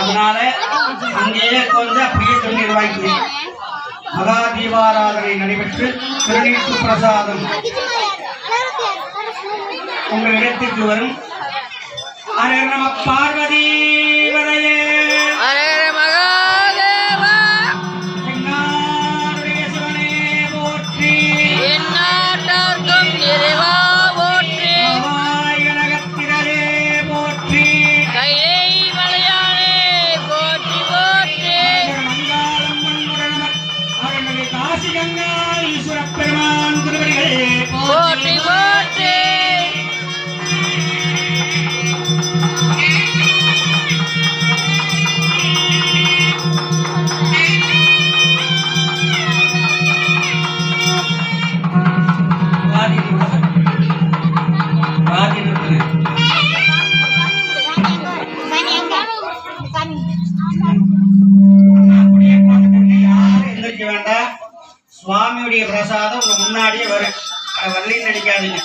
அதனால அங்கேயே கொஞ்சம் அப்படியே தண்ணீர் வாங்கி மகா தீபாராதனை நடைபெற்று திருநீட்டு பிரசாதம் உங்கள் இடத்திற்கு வரும். நம பார்வதி வரையே சுவாமியுடைய பிரசாதம் உங்க முன்னாடியே வரும். வரலைன்னு நினைக்காதீங்க.